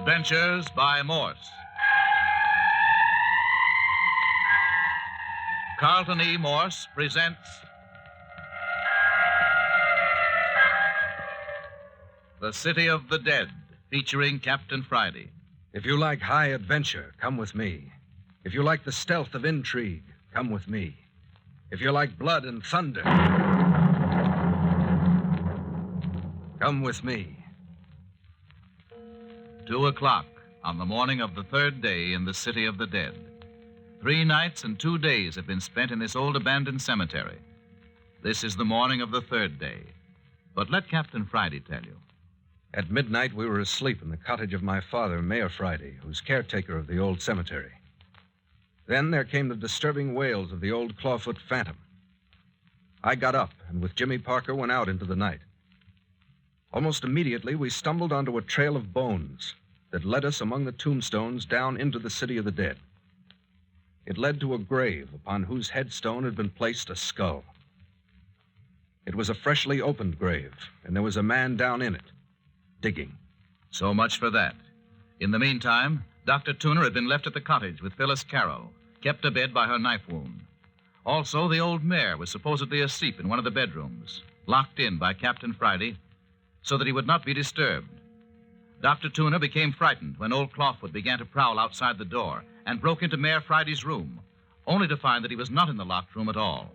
Adventures by Morse. Carlton E. Morse presents The City of the Dead, featuring Captain Friday. If you like high adventure, come with me. If you like the stealth of intrigue, come with me. If you like blood and thunder, come with me. 2 o'clock on the morning of the third day in the City of the Dead. 3 nights and 2 days have been spent in this old abandoned cemetery. This is the morning of the third day. But let Captain Friday tell you. At midnight, we were asleep in the cottage of my father, Mayor Friday, who's caretaker of the old cemetery. Then there came the disturbing wails of the old Clawfoot phantom. I got up and with Jimmy Parker went out into the night. Almost immediately, we stumbled onto a trail of bones that led us among the tombstones down into the City of the Dead. It led to a grave upon whose headstone had been placed a skull. It was a freshly opened grave, and there was a man down in it, digging. So much for that. In the meantime, Dr. Tooner had been left at the cottage with Phyllis Carroll, kept abed by her knife wound. Also, the old mare was supposedly asleep in one of the bedrooms, locked in by Captain Friday, so that he would not be disturbed. Dr. Tooner became frightened when old Clawfoot began to prowl outside the door and broke into Mayor Friday's room, only to find that he was not in the locked room at all.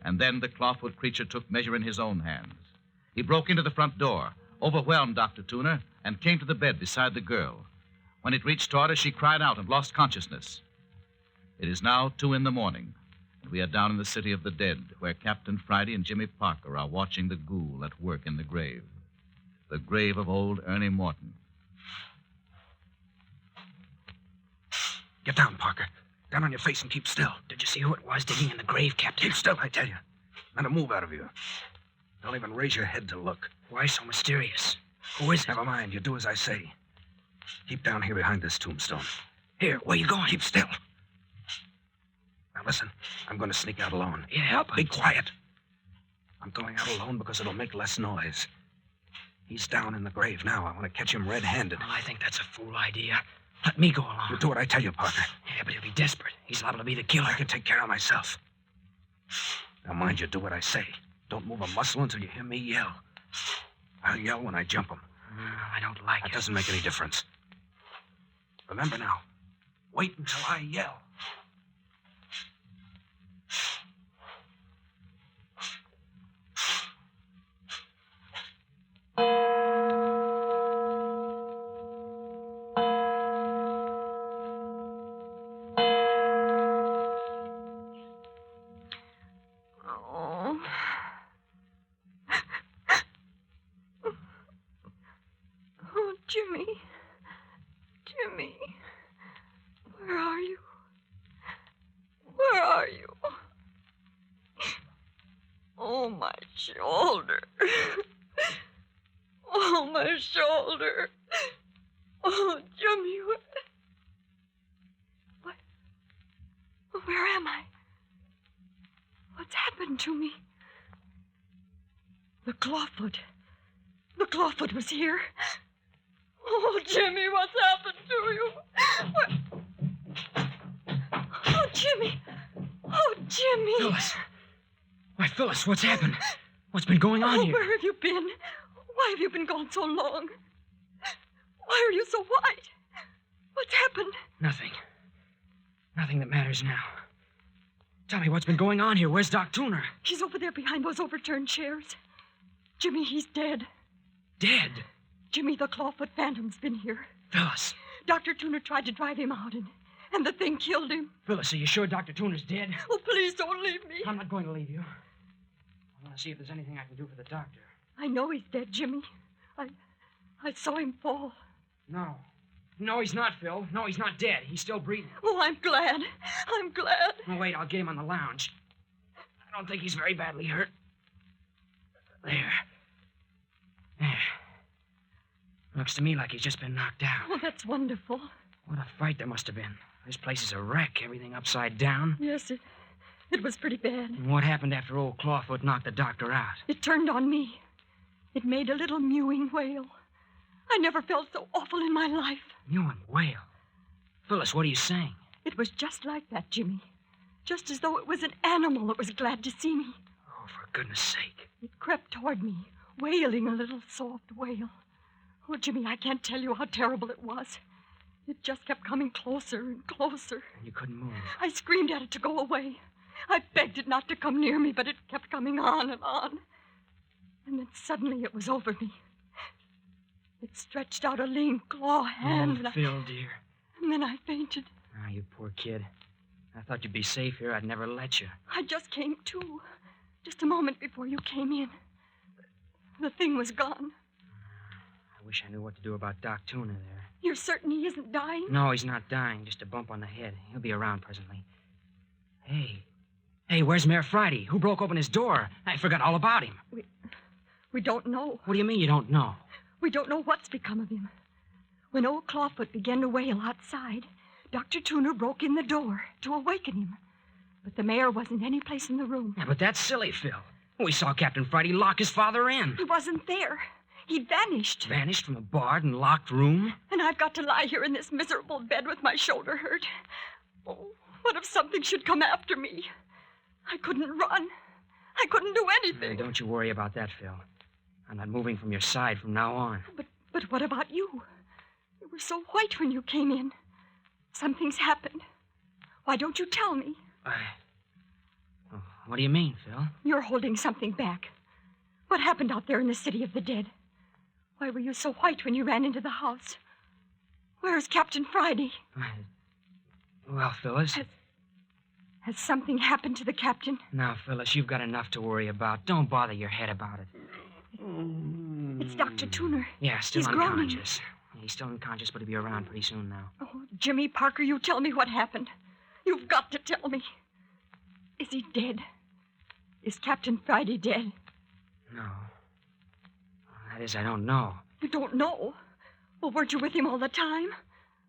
And then the Clawfoot creature took measure in his own hands. He broke into the front door, overwhelmed Dr. Tooner, and came to the bed beside the girl. When it reached toward her, she cried out and lost consciousness. It is now 2 a.m, and we are down in the City of the Dead, where Captain Friday and Jimmy Parker are watching the ghoul at work in the grave. The grave of old Ernie Morton. Get down, Parker. Down on your face and keep still. Did you see who it was digging in the grave, Captain? Keep still, I tell you. Not a move out of you. Don't even raise your head to look. Why so mysterious? Who is it? Never mind. You do as I say. Keep down here behind this tombstone. Here, where you going? Keep still. Now listen, I'm going to sneak out alone. Yeah, help. Be quiet. I'm going out alone because it'll make less noise. He's down in the grave now. I want to catch him red-handed. Well, I think that's a fool idea. Let me go along. You do what I tell you, Parker. Yeah, but he'll be desperate. He's liable to be the killer. I can take care of myself. Now mind you, do what I say. Don't move a muscle until you hear me yell. I'll yell when I jump him. I don't like That it. doesn't make any difference. Remember now, wait until I yell. Oh, Jimmy. Jimmy. Where are you? Where are you? Oh, my shoulder. Oh, my shoulder. Oh, Jimmy, where am I? What's happened to me? The Clawfoot. The Clawfoot was here. Oh, Jimmy, what's happened to you? Oh, Jimmy. Oh, Jimmy. Phyllis. Why, Phyllis, what's happened? What's been going on here? Where have you been? Why have you been gone so long? Why are you so white? What's happened? Nothing. Nothing that matters now. Tell me what's been going on here. Where's Doc Tooner? He's over there behind those overturned chairs. Jimmy, he's dead. Dead? Jimmy, the Clawfoot phantom's been here. Phyllis. Dr. Tooner tried to drive him out, and the thing killed him. Phyllis, are you sure Dr. Tooner's dead? Oh, please don't leave me. I'm not going to leave you. I want to see if there's anything I can do for the doctor. I know he's dead, Jimmy. I saw him fall. No. No, he's not, Phil. No, he's not dead. He's still breathing. Oh, I'm glad. I'm glad. Oh, wait, I'll get him on the lounge. I don't think he's very badly hurt. There. Looks to me like he's just been knocked out. Oh, that's wonderful. What a fight there must have been. This place is a wreck. Everything upside down. Yes, it was pretty bad. And what happened after old Clawfoot knocked the doctor out? It turned on me. It made a little mewing wail. I never felt so awful in my life. You and Whale. Phyllis, what are you saying? It was just like that, Jimmy. Just as though it was an animal that was glad to see me. Oh, for goodness sake. It crept toward me, wailing a little soft wail. Oh, Jimmy, I can't tell you how terrible it was. It just kept coming closer and closer. And you couldn't move. I screamed at it to go away. I begged it not to come near me, but it kept coming on and on. And then suddenly it was over me. It stretched out a lean claw hand. Oh, Phil, dear. And then I fainted. Ah, you poor kid. I thought you'd be safe here. I'd never let you. I just came to. Just a moment before you came in. The thing was gone. I wish I knew what to do about Doc Tuna there. You're certain he isn't dying? No, he's not dying. Just a bump on the head. He'll be around presently. Hey, where's Mayor Friday? Who broke open his door? I forgot all about him. We don't know. What do you mean you don't know? We don't know what's become of him. When old Clawfoot began to wail outside, Dr. Tuner broke in the door to awaken him. But the mayor wasn't any place in the room. Yeah, but that's silly, Phil. We saw Captain Friday lock his father in. He wasn't there. He'd vanished. Vanished from a barred and locked room? And I've got to lie here in this miserable bed with my shoulder hurt. Oh, what if something should come after me? I couldn't run. I couldn't do anything. Don't you worry about that, Phil. I'm not moving from your side from now on. But what about you? You were so white when you came in. Something's happened. Why don't you tell me? Oh, what do you mean, Phil? You're holding something back. What happened out there in the city of the dead? Why were you so white when you ran into the house? Where's Captain Friday? Well, Phyllis... Has something happened to the captain? Now, Phyllis, you've got enough to worry about. Don't bother your head about it. It's Dr. Tuner. Yeah, still He's groaning. unconscious. He's still unconscious, but he'll be around pretty soon now. Oh, Jimmy Parker, you tell me what happened. You've got to tell me. Is he dead? Is Captain Friday dead? No. That is, I don't know. You don't know? Well, weren't you with him all the time?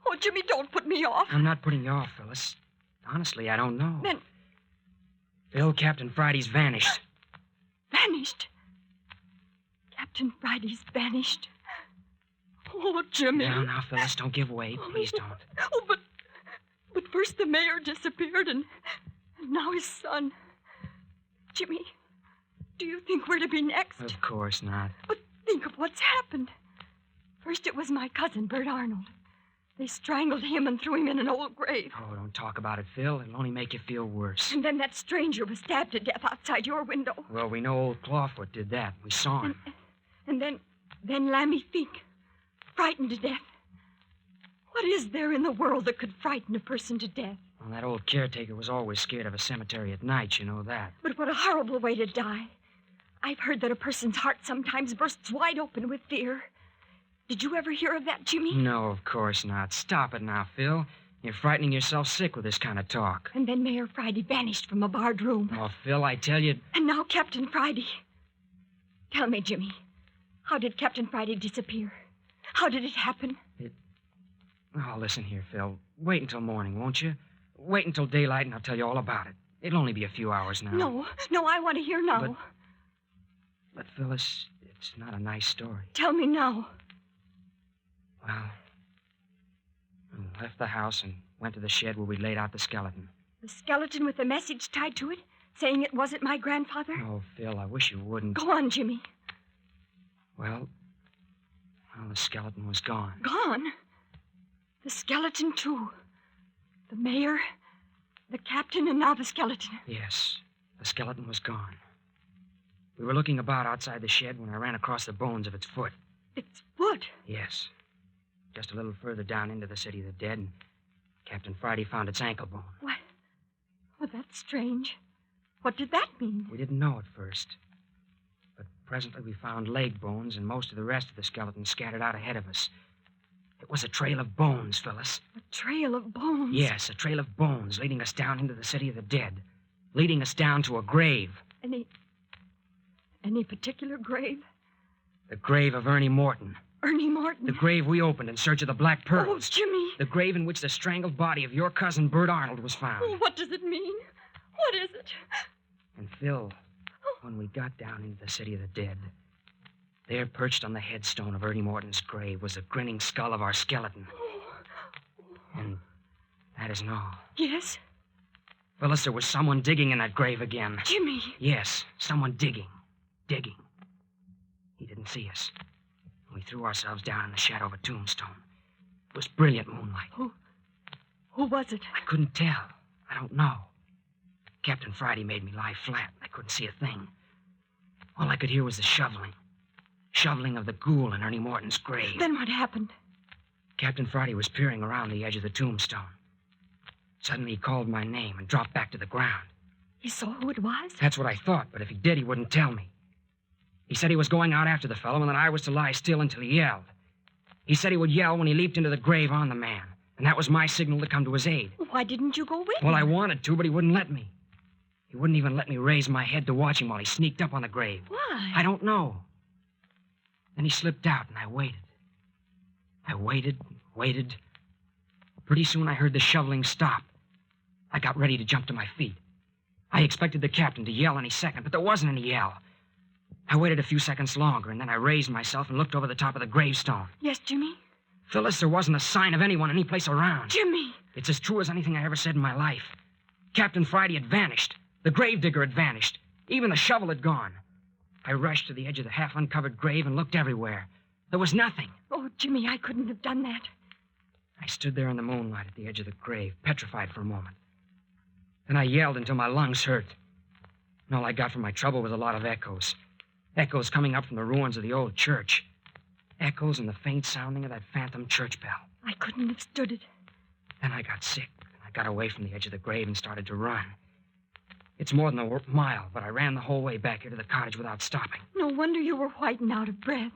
Oh, Jimmy, don't put me off. I'm not putting you off, Phyllis. Honestly, I don't know. Then... Phil, Captain Friday's vanished. Vanished? Captain Friday's vanished. Oh, Jimmy. Now, Phyllis, don't give way. Please don't. Oh, but first the mayor disappeared, and now his son. Jimmy, do you think we're to be next? Of course not. But think of what's happened. First it was my cousin, Bert Arnold. They strangled him and threw him in an old grave. Oh, don't talk about it, Phil. It'll only make you feel worse. And then that stranger was stabbed to death outside your window. Well, we know old Clawfoot did that. We saw him. And then Lammy Fink, frightened to death. What is there in the world that could frighten a person to death? Well, that old caretaker was always scared of a cemetery at night, you know that. But what a horrible way to die. I've heard that a person's heart sometimes bursts wide open with fear. Did you ever hear of that, Jimmy? No, of course not. Stop it now, Phil. You're frightening yourself sick with this kind of talk. And then Mayor Friday vanished from a barred room. Oh, Phil, I tell you... And now Captain Friday. Tell me, Jimmy, how did Captain Friday disappear? How did it happen? Oh, listen here, Phil. Wait until morning, won't you? Wait until daylight and I'll tell you all about it. It'll only be a few hours now. No, I want to hear now. But Phyllis, it's not a nice story. Tell me now. Well, I left the house and went to the shed where we laid out the skeleton. The skeleton with a message tied to it, saying it wasn't my grandfather? Oh, Phil, I wish you wouldn't. Go on, Jimmy. Well, the skeleton was gone. Gone? The skeleton, too. The mayor, the captain, and now the skeleton. Yes, the skeleton was gone. We were looking about outside the shed when I ran across the bones of its foot. Its foot? Yes. Just a little further down into the city of the dead, and Captain Friday found its ankle bone. What? Well, that's strange. What did that mean? We didn't know at first. But presently we found leg bones and most of the rest of the skeleton scattered out ahead of us. It was a trail of bones, Phyllis. A trail of bones? Yes, a trail of bones leading us down into the city of the dead. Leading us down to a grave. Any particular grave? The grave of Ernie Morton. Ernie Morton? The grave we opened in search of the black pearls. Oh, Jimmy. The grave in which the strangled body of your cousin, Bert Arnold, was found. Oh, what does it mean? What is it? And Phil, when we got down into the city of the dead, There, perched on the headstone of Ernie Morton's grave, was the grinning skull of our skeleton. And that isn't all. Yes? Phyllis, there was someone digging in that grave again. Jimmy. Yes, someone digging. Digging. He didn't see us. We threw ourselves down in the shadow of a tombstone. It was brilliant moonlight. Who was it? I couldn't tell. I don't know. Captain Friday made me lie flat. I couldn't see a thing. All I could hear was the shoveling. Shoveling of the ghoul in Ernie Morton's grave. Then what happened? Captain Friday was peering around the edge of the tombstone. Suddenly he called my name and dropped back to the ground. You saw who it was? That's what I thought, but if he did, he wouldn't tell me. He said he was going out after the fellow and that I was to lie still until he yelled. He said he would yell when he leaped into the grave on the man, and that was my signal to come to his aid. Why didn't you go with him? Well, I wanted to, but he wouldn't let me. He wouldn't even let me raise my head to watch him while he sneaked up on the grave. Why? I don't know. Then he slipped out, and I waited. I waited. Pretty soon I heard the shoveling stop. I got ready to jump to my feet. I expected the captain to yell any second, but there wasn't any yell. I waited a few seconds longer, and then I raised myself and looked over the top of the gravestone. Yes, Jimmy? Phyllis, there wasn't a sign of anyone any place around. Jimmy! It's as true as anything I ever said in my life. Captain Friday had vanished. The gravedigger had vanished. Even the shovel had gone. I rushed to the edge of the half-uncovered grave and looked everywhere. There was nothing. Oh, Jimmy, I couldn't have done that. I stood there in the moonlight at the edge of the grave, petrified for a moment. Then I yelled until my lungs hurt. And all I got for my trouble was a lot of echoes. Echoes coming up from the ruins of the old church. Echoes and the faint sounding of that phantom church bell. I couldn't have stood it. Then I got sick. I got away from the edge of the grave and started to run. It's more than a mile, but I ran the whole way back here to the cottage without stopping. No wonder you were white and out of breath.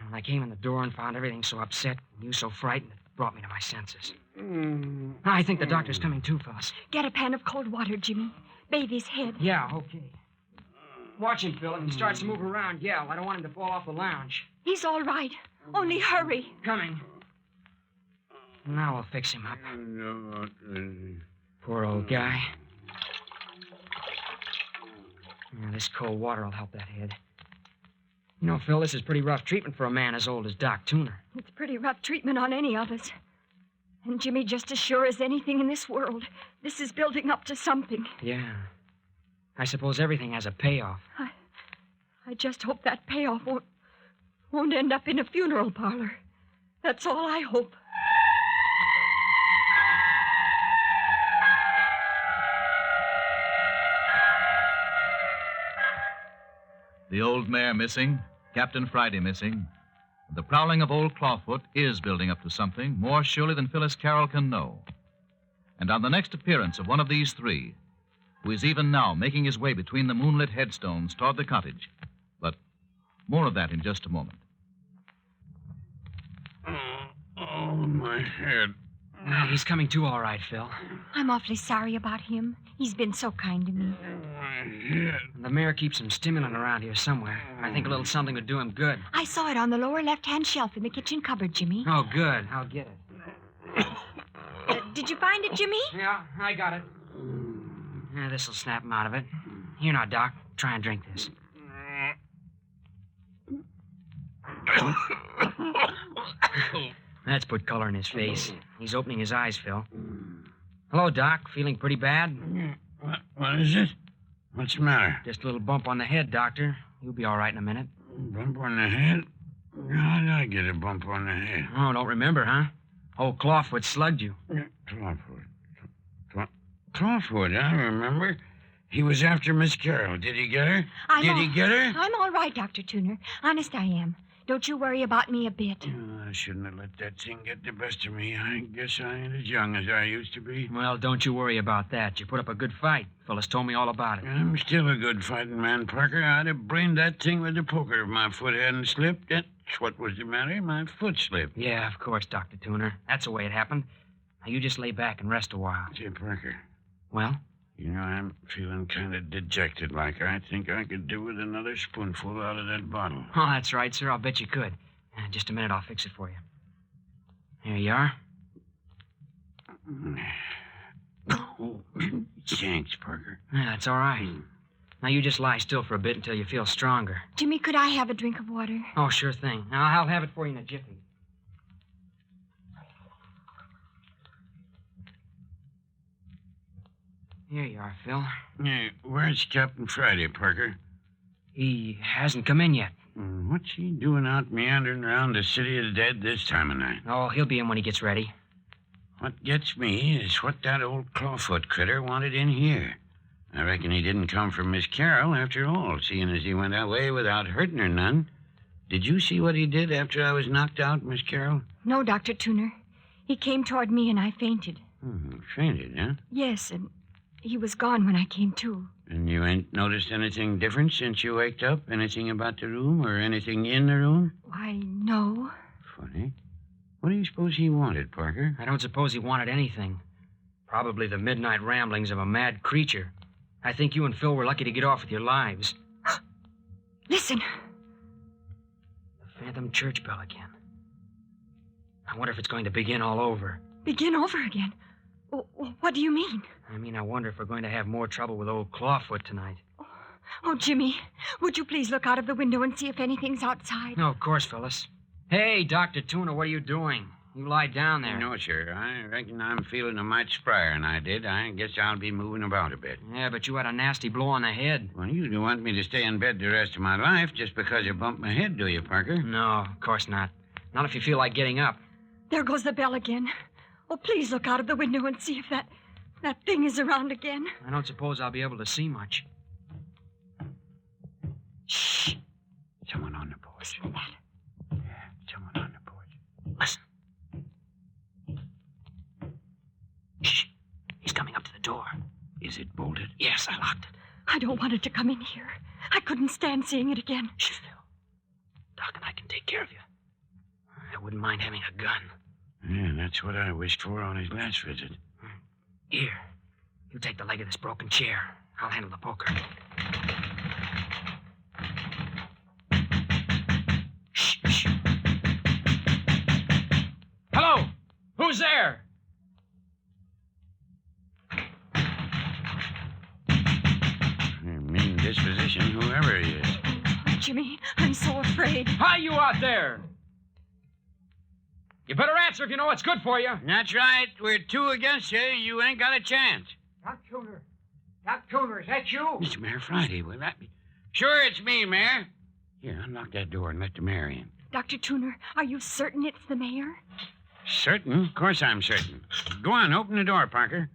When I came in the door and found everything so upset and you so frightened, it brought me to my senses. I think the doctor's coming too, Phyllis. Get a pan of cold water, Jimmy. Bathe his head. Yeah, okay. Watch him, Phil. If he starts to move around, yell. I don't want him to fall off the lounge. He's all right. Only hurry. Coming. Now I'll fix him up. Poor old guy. Yeah, this cold water will help that head. You know, Phil, this is pretty rough treatment for a man as old as Doc Tuner. It's pretty rough treatment on any of us. And Jimmy, just as sure as anything in this world, this is building up to something. Yeah. I suppose everything has a payoff. I just hope that payoff won't end up in a funeral parlor. That's all I hope. The old mare missing, Captain Friday missing. The prowling of old Clawfoot is building up to something more surely than Phyllis Carroll can know. And on the next appearance of one of these three, who is even now making his way between the moonlit headstones toward the cottage. But more of that in just a moment. Oh, my head. He's coming to all right, Phil. I'm awfully sorry about him. He's been so kind to me. My head. The mayor keeps some stimulant around here somewhere. I think a little something would do him good. I saw it on the lower left-hand shelf in the kitchen cupboard, Jimmy. Oh, good. I'll get it. Did you find it, Jimmy? Yeah, I got it. Yeah, this'll snap him out of it. Here now, Doc. Try and drink this. That's put color in his face. He's opening his eyes, Phil. Hello, Doc. Feeling pretty bad? What is it? What's the matter? Just a little bump on the head, Doctor. You'll be all right in a minute. Bump on the head? How did I get a bump on the head? Oh, don't remember, huh? Old Clawfoot slugged you. Clawfoot, I remember. He was after Miss Carroll. Did he get her? Did he get her? I'm all right, Dr. Tuner. Honest, I am. Don't you worry about me a bit. I shouldn't have let that thing get the best of me. I guess I ain't as young as I used to be. Well, don't you worry about that. You put up a good fight. Phyllis told me all about it. I'm still a good fighting man, Parker. I'd have brained that thing with the poker if my foot hadn't slipped. That's what was the matter. My foot slipped. Yeah, of course, Dr. Tuner. That's the way it happened. Now, you just lay back and rest a while. Say, Parker, Well? you know, I'm feeling kind of dejected like. I think I could do with another spoonful out of that bottle. Oh, that's right, sir. I'll bet you could. Just a minute, I'll fix it for you. Here you are. Oh, thanks, Parker. Yeah, that's all right. Now, you just lie still for a bit until you feel stronger. Jimmy, could I have a drink of water? Oh, sure thing. Now, I'll have it for you in a jiffy. Here you are, Phil. Where's Captain Friday, Parker? He hasn't come in yet. What's he doing out meandering around the city of the dead this time of night? Oh, he'll be in when he gets ready. What gets me is what that old Clawfoot critter wanted in here. I reckon he didn't come from Miss Carroll after all, seeing as he went away without hurting her none. Did you see what he did after I was knocked out, Miss Carroll? No, Dr. Tuner. He came toward me and I fainted. Fainted, huh? Yes, and he was gone when I came to. And you ain't noticed anything different since you waked up? Anything about the room or anything in the room? Why, no. Funny. What do you suppose he wanted, Parker? I don't suppose he wanted anything. Probably the midnight ramblings of a mad creature. I think you and Phil were lucky to get off with your lives. Listen. The phantom church bell again. I wonder if it's going to begin all over. Begin over again? What do you mean? I mean, I wonder if we're going to have more trouble with old Clawfoot tonight. Oh, Jimmy, would you please look out of the window and see if anything's outside? No, of course, Phyllis. Hey, Dr. Tuna, what are you doing? You lie down there. No, sir. I reckon I'm feeling a mite sprier than I did. I guess I'll be moving about a bit. Yeah, but you had a nasty blow on the head. Well, you don't want me to stay in bed the rest of my life just because you bumped my head, do you, Parker? No, of course not. Not if you feel like getting up. There goes the bell again. Oh, please look out of the window and see if that thing is around again. I don't suppose I'll be able to see much. Shh. Someone on the porch. Listen to that. Yeah, someone on the porch. Listen. Shh. He's coming up to the door. Is it bolted? Yes, I locked it. I don't want it to come in here. I couldn't stand seeing it again. Shh, Phil. Doc and I can take care of you. I wouldn't mind having a gun. Yeah, that's what I wished for on his last visit. Here. You take the leg of this broken chair. I'll handle the poker. Shh, shh. Hello? Who's there? Mean disposition, whoever he is. Oh, Jimmy, I'm so afraid. Hi, you out there! You better answer if you know what's good for you. That's right. We're two against you. You ain't got a chance. Doc Tuner. Doc Tuner, is that you? It's Mayor Friday. Will that be? Sure, it's me, Mayor. Here, unlock that door and let the mayor in. Dr. Tuner, are you certain it's the mayor? Certain? Of course I'm certain. Go on, open the door, Parker.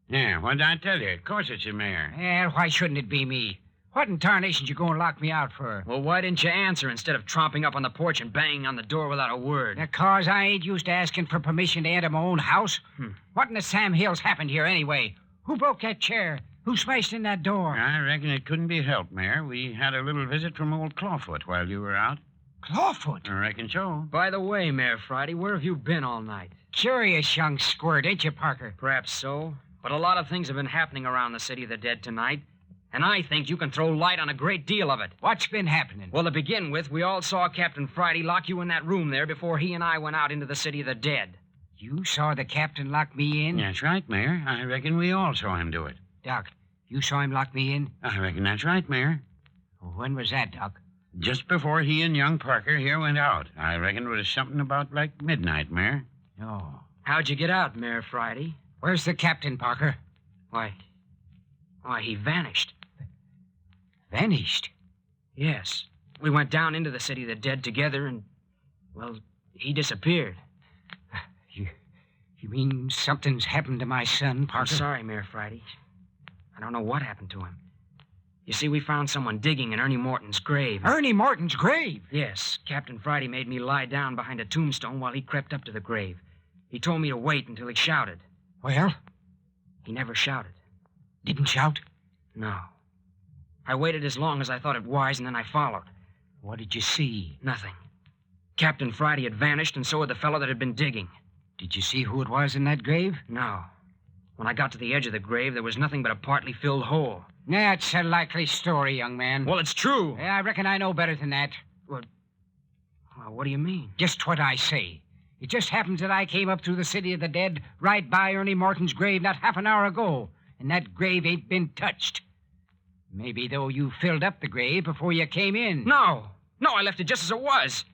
Yeah, what did I tell you? Of course it's the mayor. And why shouldn't it be me? What in tarnation's you going to lock me out for? Well, why didn't you answer instead of tromping up on the porch and banging on the door without a word? Because I ain't used to asking for permission to enter my own house. What in the Sam Hills happened here anyway? Who broke that chair? Who smashed in that door? I reckon it couldn't be helped, Mayor. We had a little visit from old Clawfoot while you were out. Clawfoot? I reckon so. By the way, Mayor Friday, where have you been all night? Curious young squirt, ain't you, Parker? Perhaps so, but a lot of things have been happening around the city of the dead tonight, and I think you can throw light on a great deal of it. What's been happening? Well, to begin with, we all saw Captain Friday lock you in that room there before he and I went out into the city of the dead. You saw the captain lock me in? That's right, Mayor. I reckon we all saw him do it. Doc, you saw him lock me in? I reckon that's right, Mayor. When was that, Doc? Just before he and young Parker here went out. I reckon it was something about like midnight, Mayor. Oh. How'd you get out, Mayor Friday? Where's the captain, Parker? Why, he vanished. Vanished? Yes. We went down into the city of the dead together and, well, he disappeared. You mean something's happened to my son, Parker? I'm sorry, Mayor Friday. I don't know what happened to him. You see, we found someone digging in Ernie Morton's grave. Ernie Morton's grave? Yes. Captain Friday made me lie down behind a tombstone while he crept up to the grave. He told me to wait until he shouted. Well? He never shouted. Didn't shout? No. I waited as long as I thought it wise, and then I followed. What did you see? Nothing. Captain Friday had vanished, and so had the fellow that had been digging. Did you see who it was in that grave? No. When I got to the edge of the grave, there was nothing but a partly filled hole. That's a likely story, young man. Well, it's true. Yeah, I reckon I know better than that. Well, what do you mean? Just what I say. It just happens that I came up through the city of the dead right by Ernie Morton's grave not half an hour ago, and that grave ain't been touched. Maybe, though, you filled up the grave before you came in. No, I left it just as it was.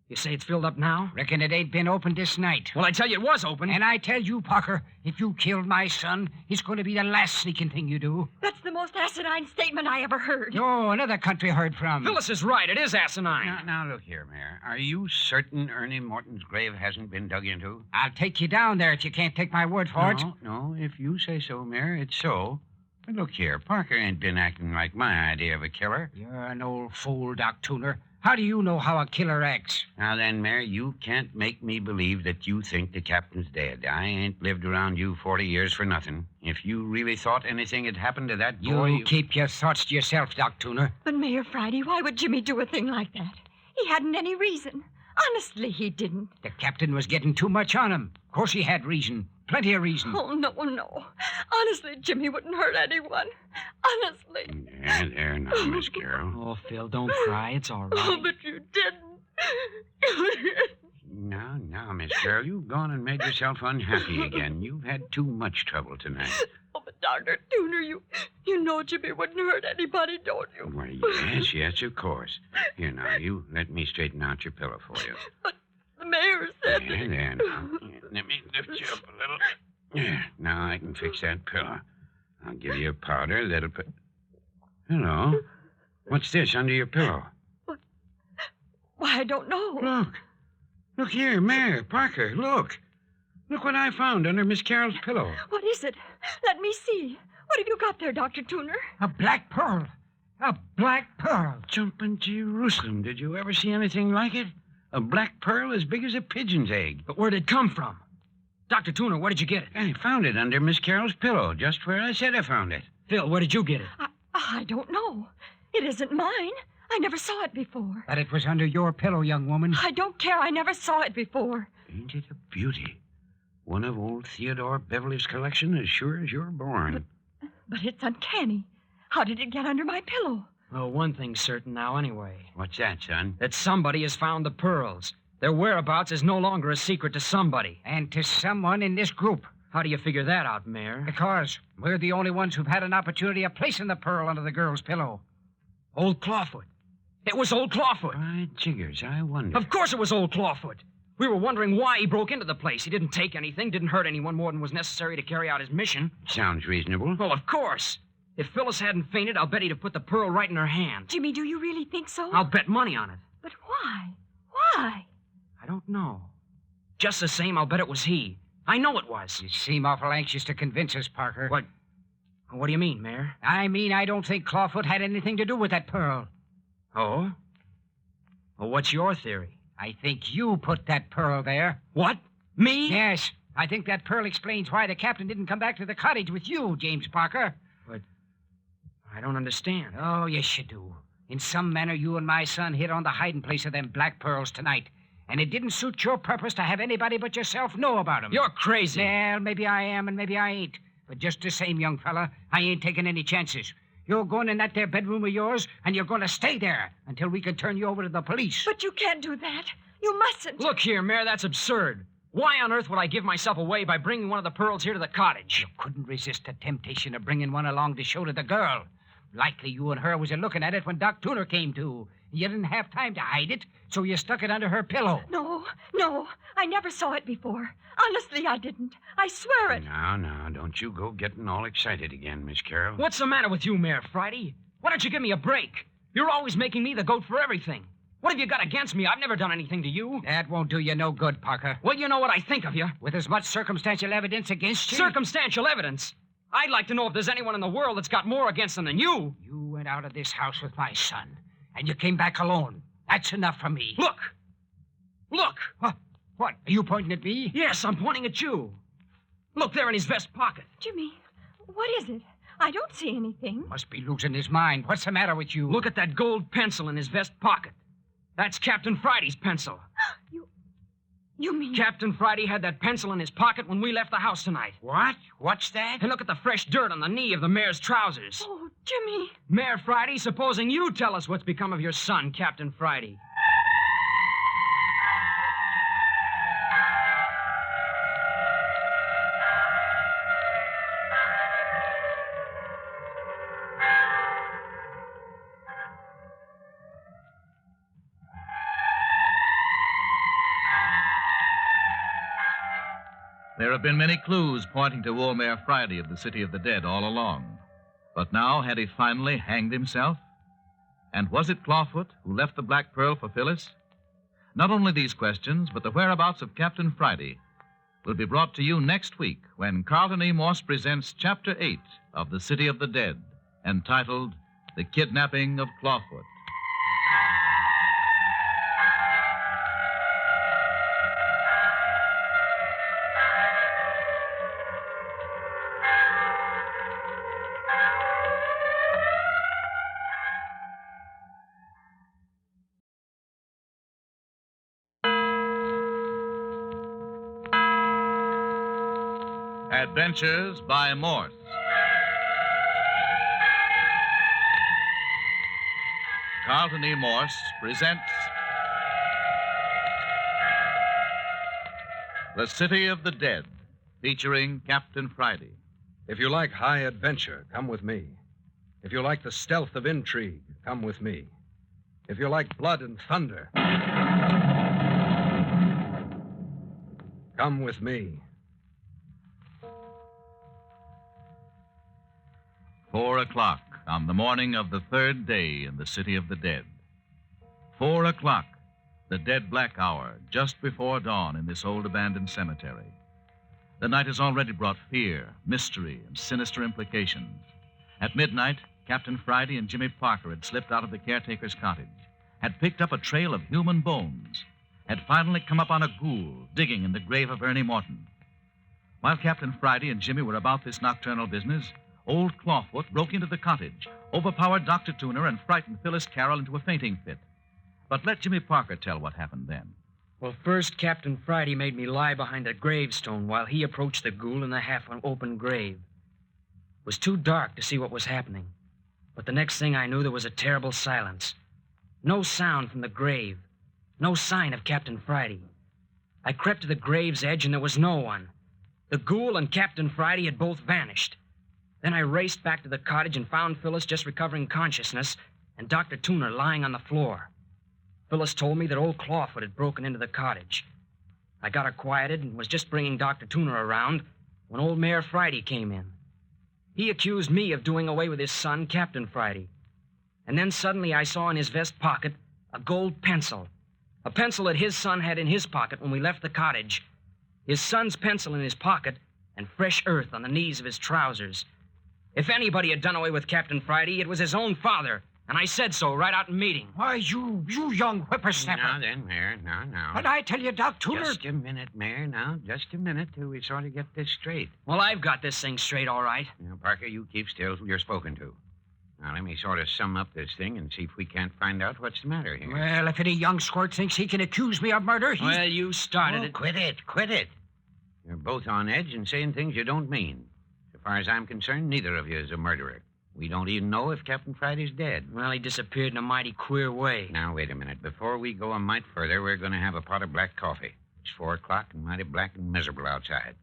You say it's filled up now? Reckon it ain't been opened this night. Well, I tell you, it was open. And I tell you, Parker, if you killed my son, it's going to be the last sneaking thing you do. That's the most asinine statement I ever heard. Oh, another country heard from. Phyllis is right. It is asinine. Now, look here, Mayor. Are you certain Ernie Morton's grave hasn't been dug into? I'll take you down there if you can't take my word for it. No, if you say so, Mayor, it's so. But look here, Parker ain't been acting like my idea of a killer. You're an old fool, Doc Tuner. How do you know how a killer acts? Now then, Mayor, you can't make me believe that you think the captain's dead. I ain't lived around you 40 years for nothing. If you really thought anything had happened to that boy... You keep your thoughts to yourself, Doc Tuner. But Mayor Friday, why would Jimmy do a thing like that? He hadn't any reason. Honestly, he didn't. The captain was getting too much on him. Of course he had reason. Plenty of reason. Oh, no. Honestly, Jimmy wouldn't hurt anyone. Honestly. There now, Miss Carroll. Oh, Phil, don't cry. It's all right. Oh, but you didn't. Now, Miss Carroll, you've gone and made yourself unhappy again. You've had too much trouble tonight. Oh, but Dr. Tuner, you know Jimmy wouldn't hurt anybody, don't you? Well, yes, of course. Here, now, you let me straighten out your pillow for you. But the mayor said... There now. Let me lift you up a little. There, now I can fix that pillow. I'll give you a powder that'll put... Hello. What's this under your pillow? Why, I don't know. Look here, Mayor, Parker, look. Look what I found under Miss Carroll's pillow. What is it? Let me see. What have you got there, Dr. Tuner? A black pearl. A black pearl. Jumping Jerusalem. Did you ever see anything like it? A black pearl as big as a pigeon's egg. But where'd it come from? Dr. Tuner, where did you get it? I found it under Miss Carroll's pillow, just where I said I found it. Phil, where did you get it? I don't know. It isn't mine. I never saw it before. But it was under your pillow, young woman. I don't care. I never saw it before. Ain't it a beauty? One of old Theodore Beverly's collection, as sure as you're born. But it's uncanny. How did it get under my pillow? Well, one thing's certain now, anyway. What's that, son? That somebody has found the pearls. Their whereabouts is no longer a secret to somebody. And to someone in this group. How do you figure that out, Mayor? Because we're the only ones who've had an opportunity of placing the pearl under the girl's pillow. Old Clawfoot. It was old Clawfoot. By jiggers, I wonder. Of course it was old Clawfoot. We were wondering why he broke into the place. He didn't take anything, didn't hurt anyone more than was necessary to carry out his mission. Sounds reasonable. Well, of course. If Phyllis hadn't fainted, I'll bet he'd have put the pearl right in her hand. Jimmy, do you really think so? I'll bet money on it. But why? Why? I don't know. Just the same, I'll bet it was he. I know it was. You seem awful anxious to convince us, Parker. What do you mean, Mayor? I mean, I don't think Clawfoot had anything to do with that pearl. Oh? Well, what's your theory? I think you put that pearl there. What? Me? Yes. I think that pearl explains why the captain didn't come back to the cottage with you, James Parker. But I don't understand. Oh, yes, you do. In some manner, you and my son hit on the hiding place of them black pearls tonight. And it didn't suit your purpose to have anybody but yourself know about them. You're crazy. Well, maybe I am and maybe I ain't. But just the same, young fella, I ain't taking any chances. You're going in that there bedroom of yours, and you're going to stay there until we can turn you over to the police. But you can't do that. You mustn't. Look here, Mayor, that's absurd. Why on earth would I give myself away by bringing one of the pearls here to the cottage? You couldn't resist the temptation of bringing one along to show to the girl. Likely you and her was looking at it when Doc Tuner came to. You didn't have time to hide it, so you stuck it under her pillow. No. I never saw it before. Honestly, I didn't. I swear it. Now, don't you go getting all excited again, Miss Carroll. What's the matter with you, Mayor Friday? Why don't you give me a break? You're always making me the goat for everything. What have you got against me? I've never done anything to you. That won't do you no good, Parker. Well, you know what I think of you. With as much circumstantial evidence against you... Circumstantial evidence? I'd like to know if there's anyone in the world that's got more against them than you. You went out of this house with my son, and you came back alone. That's enough for me. Look! What? Are you pointing at me? Yes, I'm pointing at you. Look, there in his vest pocket. Jimmy, what is it? I don't see anything. Must be losing his mind. What's the matter with you? Look at that gold pencil in his vest pocket. That's Captain Friday's pencil. You mean... Captain Friday had that pencil in his pocket when we left the house tonight. What? What's that? And look at the fresh dirt on the knee of the mayor's trousers. Oh, Jimmy. Mayor Friday, supposing you tell us what's become of your son, Captain Friday. There have been many clues pointing to old Mayor Friday of the City of the Dead all along. But now, had he finally hanged himself? And was it Clawfoot who left the Black Pearl for Phyllis? Not only these questions, but the whereabouts of Captain Friday will be brought to you next week when Carlton E. Morse presents Chapter 8 of The City of the Dead, entitled The Kidnapping of Clawfoot. Adventures by Morse. Carlton E. Morse presents The City of the Dead, featuring Captain Friday. If you like high adventure, come with me. If you like the stealth of intrigue, come with me. If you like blood and thunder, come with me. 4 o'clock on the morning of the third day in the City of the Dead. 4 o'clock, the dead black hour, just before dawn in this old abandoned cemetery. The night has already brought fear, mystery, and sinister implications. At midnight, Captain Friday and Jimmy Parker had slipped out of the caretaker's cottage, had picked up a trail of human bones, had finally come upon a ghoul digging in the grave of Ernie Morton. While Captain Friday and Jimmy were about this nocturnal business, old Clawfoot broke into the cottage, overpowered Dr. Tuner, and frightened Phyllis Carroll into a fainting fit. But let Jimmy Parker tell what happened then. Well, first, Captain Friday made me lie behind a gravestone while he approached the ghoul in the half-open grave. It was too dark to see what was happening. But the next thing I knew, there was a terrible silence. No sound from the grave. No sign of Captain Friday. I crept to the grave's edge, and there was no one. The ghoul and Captain Friday had both vanished. Then I raced back to the cottage and found Phyllis just recovering consciousness and Dr. Tuner lying on the floor. Phyllis told me that old Clawfoot had broken into the cottage. I got her quieted and was just bringing Dr. Tuner around when old Mayor Friday came in. He accused me of doing away with his son, Captain Friday. And then suddenly I saw in his vest pocket a gold pencil. A pencil that his son had in his pocket when we left the cottage. His son's pencil in his pocket and fresh earth on the knees of his trousers. If anybody had done away with Captain Friday, it was his own father. And I said so right out in meeting. Why, you young whippersnapper. Now then, Mayor, now. But I tell you, Doc Tuner... Just a minute, Mayor, now. Just a minute till we sort of get this straight. Well, I've got this thing straight, all right. Now, Parker, you keep still till you're spoken to. Now, let me sort of sum up this thing and see if we can't find out what's the matter here. Well, if any young squirt thinks he can accuse me of murder, he's... Well, you started it. Quit it. You're both on edge and saying things you don't mean. As far as I'm concerned, neither of you is a murderer. We don't even know if Captain Friday's dead. Well, he disappeared in a mighty queer way. Now, wait a minute. Before we go a mite further, we're going to have a pot of black coffee. It's 4 o'clock and mighty black and miserable outside.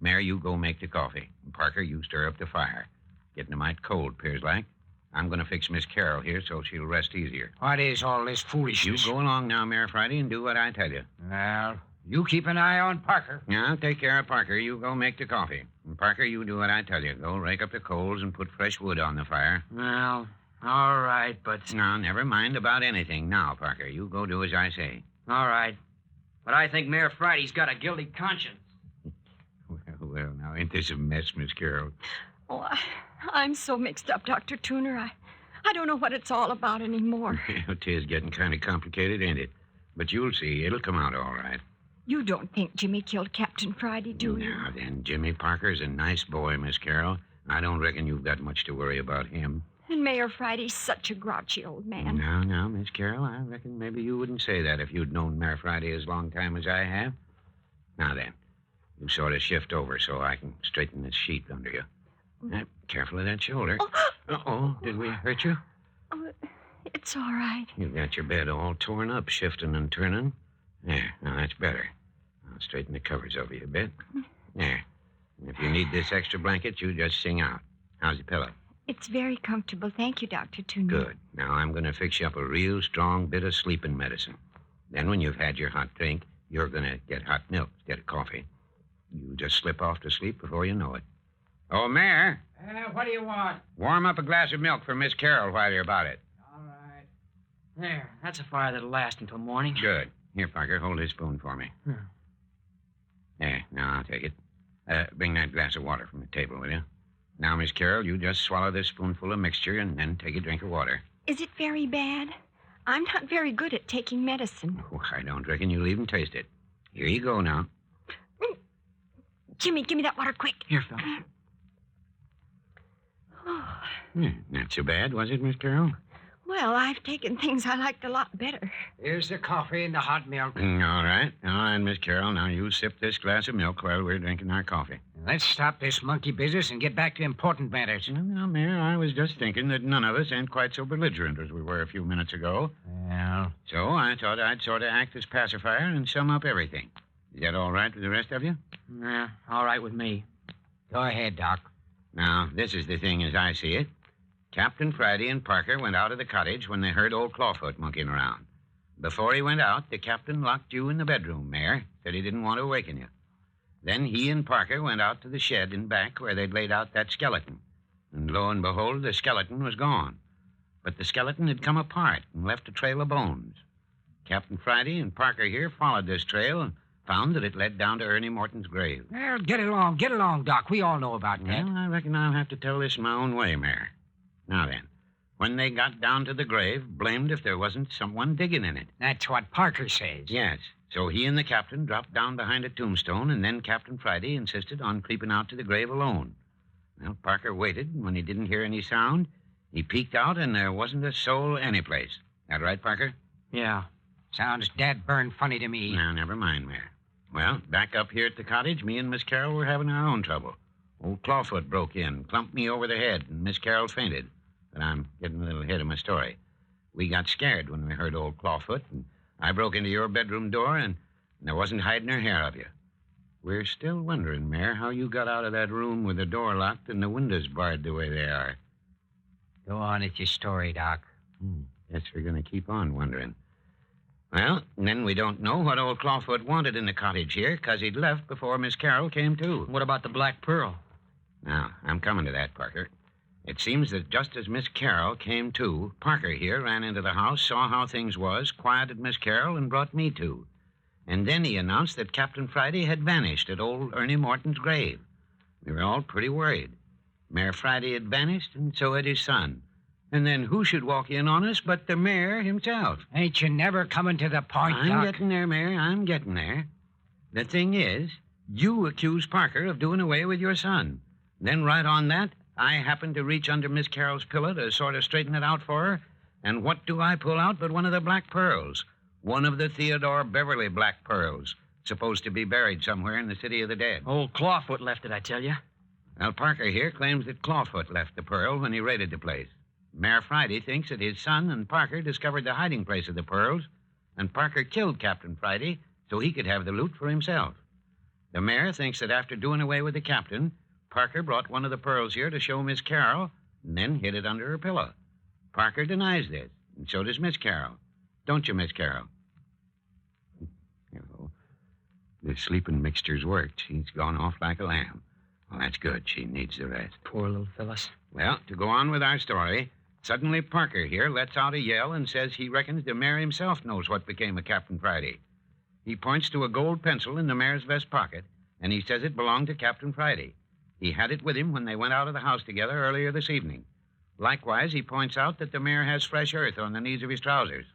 Mary, you go make the coffee. And Parker, you stir up the fire. Getting a mite cold, 'pears like. I'm going to fix Miss Carroll here so she'll rest easier. What is all this You foolishness? go along now, Mayor Friday, and do what I tell you. Well, you keep an eye on Parker. Now, take care of Parker. You go make the coffee. And Parker, you do what I tell you. Go rake up the coals and put fresh wood on the fire. Well, all right, but... Now, never mind about anything now, Parker. You go do as I say. All right. But I think Mayor Friday's got a guilty conscience. Well, now, ain't this a mess, Miss Carroll? Oh, I'm so mixed up, Dr. Tuner. I don't know what it's all about anymore. Tis getting kind of complicated, ain't it? But you'll see. It'll come out all right. You don't think Jimmy killed Captain Friday, do you? Now, then, Jimmy Parker's a nice boy, Miss Carroll. I don't reckon you've got much to worry about him. And Mayor Friday's such a grouchy old man. Now, Miss Carroll, I reckon maybe you wouldn't say that if you'd known Mayor Friday as long time as I have. Now, then, you sort of shift over so I can straighten this sheet under you. Careful of that shoulder. Uh-oh, did we hurt you? Oh, it's all right. You've got your bed all torn up, shifting and turning. There, now that's better. I'll straighten the covers over you a bit. There. And if you need this extra blanket, you just sing out. How's the pillow? It's very comfortable. Thank you, Dr. Tuner. Good. Now I'm going to fix you up a real strong bit of sleeping medicine. Then when you've had your hot drink, you're going to get hot milk instead of coffee. You just slip off to sleep before you know it. Oh, Mayor, What do you want? warm up a glass of milk for Miss Carroll while you're about it. All right. There, that's a fire that'll last until morning. Good. Here, Parker, hold this spoon for me. Hmm. There, now I'll take it. Bring that glass of water from the table, will you? Now, Miss Carroll, you just swallow this spoonful of mixture and then take a drink of water. Is it very bad? I'm not very good at taking medicine. Oh, I don't reckon you'll even taste it. Here you go now. Jimmy, give me that water quick. Here, Phil. Oh, Not so bad, was it, Miss Carroll? well, I've taken things I liked a lot better. Here's the coffee and the hot milk. All right. All right, Miss Carroll. Now you sip this glass of milk while we're drinking our coffee. Let's stop this monkey business and get back to important matters. Now, Mayor, I was just thinking that none of us ain't quite so belligerent as we were a few minutes ago. Well, So I thought I'd sort of act as pacifier and sum up everything. Is that all right with the rest of you? Yeah, all right with me. go ahead, Doc. Now, this is the thing as I see it. Captain Friday and Parker went out of the cottage when they heard old Clawfoot monkeying around. Before he went out, the captain locked you in the bedroom, Mayor. Said he didn't want to awaken you. Then he and Parker went out to the shed in back where they'd laid out that skeleton. And lo and behold, the skeleton was gone. But the skeleton had come apart and left a trail of bones. Captain Friday and Parker here followed this trail and found that it led down to Ernie Morton's grave. Well, get along, Doc. We all know about that. Well, I reckon I'll have to tell this my own way, Mayor. Now then, when they got down to the grave, blamed if there wasn't someone digging in it. That's what Parker says. Yes. So he and the captain dropped down behind a tombstone, and then Captain Friday insisted on creeping out to the grave alone. Well, Parker waited, and when he didn't hear any sound, he peeked out, and there wasn't a soul anyplace. That right, Parker? Yeah. Sounds dad-burned funny to me. Now, never mind, Mayor. Well, back up here at the cottage, me and Miss Carroll were having our own trouble. Old Clawfoot broke in, clumped me over the head, and Miss Carroll fainted. But I'm getting a little ahead of my story. We got scared when we heard old Clawfoot, and I broke into your bedroom door, and there wasn't hiding her hair of you. We're still wondering, Mayor, how you got out of that room with the door locked and the windows barred the way they are. Go on at your story, Doc. Guess we're going to keep on wondering. Well, then we don't know what old Clawfoot wanted in the cottage here, because he'd left before Miss Carroll came to. What about the Black Pearl? Now, I'm coming to that, Parker. It seems that just as Miss Carroll came to, Parker here ran into the house, saw how things was, quieted Miss Carroll, and brought me to. And then he announced that Captain Friday had vanished at old Ernie Morton's grave. We were all pretty worried. Mayor Friday had vanished, and so had his son. And then who should walk in on us but the mayor himself? Ain't you never coming to the point, I'm Doc? getting there, Mayor. I'm getting there. The thing is, you accused Parker of doing away with your son. Then right on that, I happened to reach under Miss Carroll's pillow to sort of straighten it out for her. And what do I pull out but one of the black pearls? One of the Theodore Beverly black pearls, supposed to be buried somewhere in the city of the dead. Old Clawfoot left it, I tell you. Well, Parker here claims that Clawfoot left the pearl when he raided the place. Mayor Friday thinks that his son and Parker discovered the hiding place of the pearls, and Parker killed Captain Friday so he could have the loot for himself. The mayor thinks that after doing away with the captain, Parker brought one of the pearls here to show Miss Carroll and then hid it under her pillow. Parker denies this, and so does Miss Carroll. Don't you, Miss Carroll? Hello. The sleeping mixture's worked. She's gone off like a lamb. Well, that's good. She needs the rest. Poor little Phyllis. Well, to go on with our story, suddenly Parker here lets out a yell and says he reckons the mayor himself knows what became of Captain Friday. He points to a gold pencil in the mayor's vest pocket, and he says it belonged to Captain Friday. He had it with him when they went out of the house together earlier this evening. Likewise, he points out that the mayor has fresh earth on the knees of his trousers.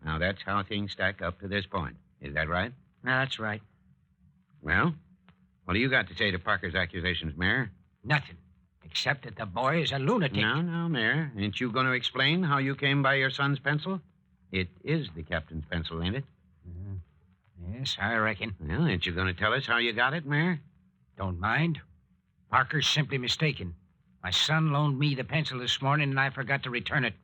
Now, that's how things stack up to this point. Is that right? That's right. Well, what do you got to say to Parker's accusations, Mayor? Nothing. Except that the boy is a lunatic. Now, Mayor, ain't you going to explain how you came by your son's pencil? It is the captain's pencil, ain't it? Yes, I reckon. Well, ain't you going to tell us how you got it, Mayor? Don't mind. Parker's simply mistaken. My son loaned me the pencil this morning, and I forgot to return it.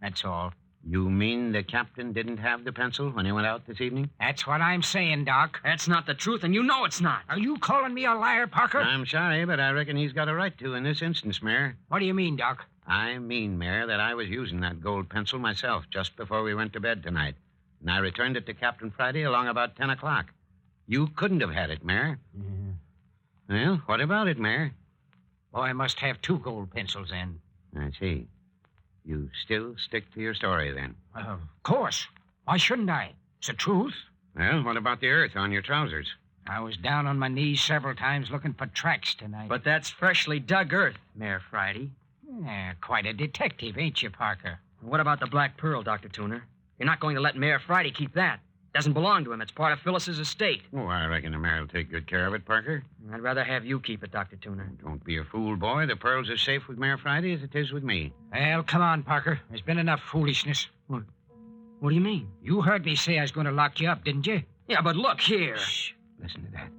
That's all. You mean the captain didn't have the pencil when he went out this evening? That's what I'm saying, Doc. That's not the truth, and you know it's not. Are you calling me a liar, Parker? I'm sorry, but I reckon he's got a right to in this instance, Mayor. What do you mean, Doc? I mean, Mayor, that I was using that gold pencil myself just before we went to bed tonight. And I returned it to Captain Friday along about 10 o'clock. You couldn't have had it, Mayor. Well, what about it, Mayor? Boy must have 2 gold pencils then. I see. You still stick to your story, then? Of course. Why shouldn't I? It's the truth. Well, what about the earth on your trousers? I was down on my knees several times looking for tracks tonight. But that's freshly dug earth, Mayor Friday. Yeah, quite a detective, ain't you, Parker? What about the Black Pearl, Dr. Tuner? You're not going to let Mayor Friday keep that. Doesn't belong to him. It's part of Phyllis's estate. Oh, I reckon the mayor will take good care of it, Parker. I'd rather have you keep it, Dr. Tuner. Don't be a fool, boy. The pearls are safe with Mayor Friday as it is with me. Well, come on, Parker. There's been enough foolishness. What do you mean? You heard me say I was going to lock you up, didn't you? Yeah, but look here. Shh. Listen to that.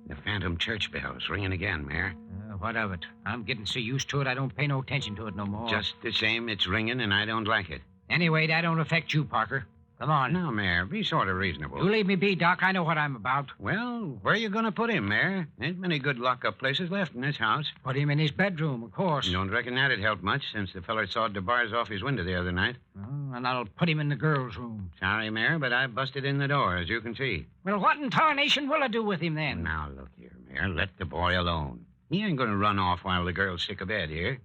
The phantom church bell's ringing again, Mayor. What of it? I'm getting so used to it, I don't pay no attention to it no more. Just the same, it's ringing, and I don't like it. Anyway, that don't affect you, Parker. Come on. Now, Mayor, be sort of reasonable. You leave me be, Doc. I know what I'm about. Well, where you going to put him, Mayor? Ain't many good lock-up places left in this house. Put him in his bedroom, of course. Don't reckon that'd help much, since the feller sawed the bars off his window the other night. Oh, and I'll put him in the girls' room. Sorry, Mayor, but I busted in the door, as you can see. Well, what in tarnation will I do with him then? Now, look here, Mayor. Let the boy alone. He ain't going to run off while the girl's sick of bed here.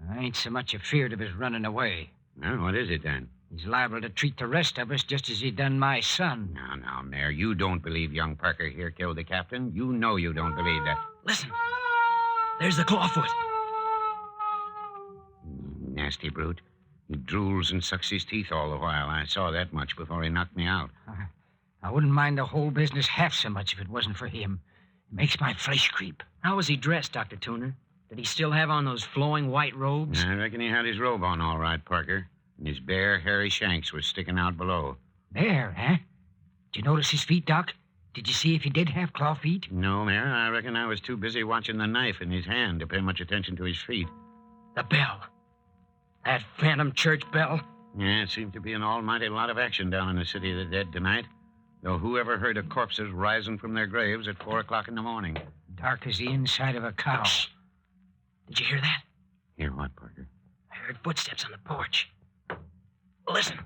I ain't so much afeard of his running away. Well, what is it, then? He's liable to treat the rest of us just as he done my son. Now, Mayor, you don't believe young Parker here killed the captain. You know you don't believe that. Listen. There's the Clawfoot. Nasty brute. He drools and sucks his teeth all the while. I saw that much before he knocked me out. I wouldn't mind the whole business half so much if it wasn't for him. It makes my flesh creep. How was he dressed, Dr. Tuner? Did he still have on those flowing white robes? I reckon he had his robe on all right, Parker. And his bare, hairy shanks were sticking out below. There, huh? Did you notice his feet, Doc? Did you see if he did have claw feet? No, Mayor. I reckon I was too busy watching the knife in his hand to pay much attention to his feet. The bell. That phantom church bell. Yeah, it seemed to be an almighty lot of action down in the City of the Dead tonight. Though who ever heard of corpses rising from their graves at 4 o'clock in the morning? Dark as the inside of a cow. Shh. Did you hear that? Hear what, Parker? I heard footsteps on the porch. Listen.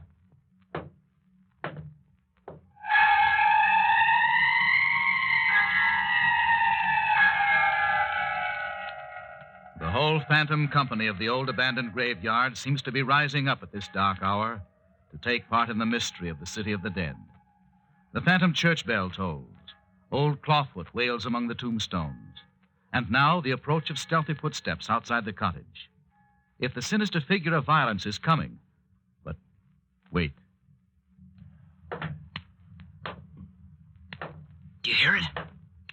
The whole phantom company of the old abandoned graveyard seems to be rising up at this dark hour to take part in the mystery of the City of the Dead. The phantom church bell tolls. Old Clawfoot wails among the tombstones. And now the approach of stealthy footsteps outside the cottage. If the sinister figure of violence is coming. But wait. Do you hear it?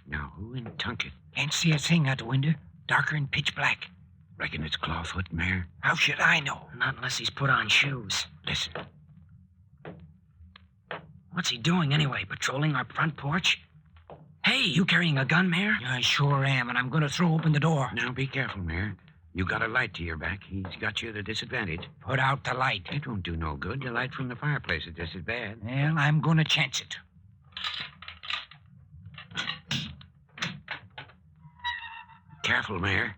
Now, who in Tunket? Can't see a thing out the window. Darker and pitch black. Reckon it's Clawfoot, Mayor. How should I know? Not unless he's put on shoes. Listen. What's he doing anyway? Patrolling our front porch? Hey, you carrying a gun, Mayor? I sure am, and I'm going to throw open the door. Now, be careful, Mayor. You got a light to your back. He's got you at a disadvantage. Put out the light. It won't do no good. The light from the fireplace is just as bad. Well, I'm going to chance it. Careful, Mayor.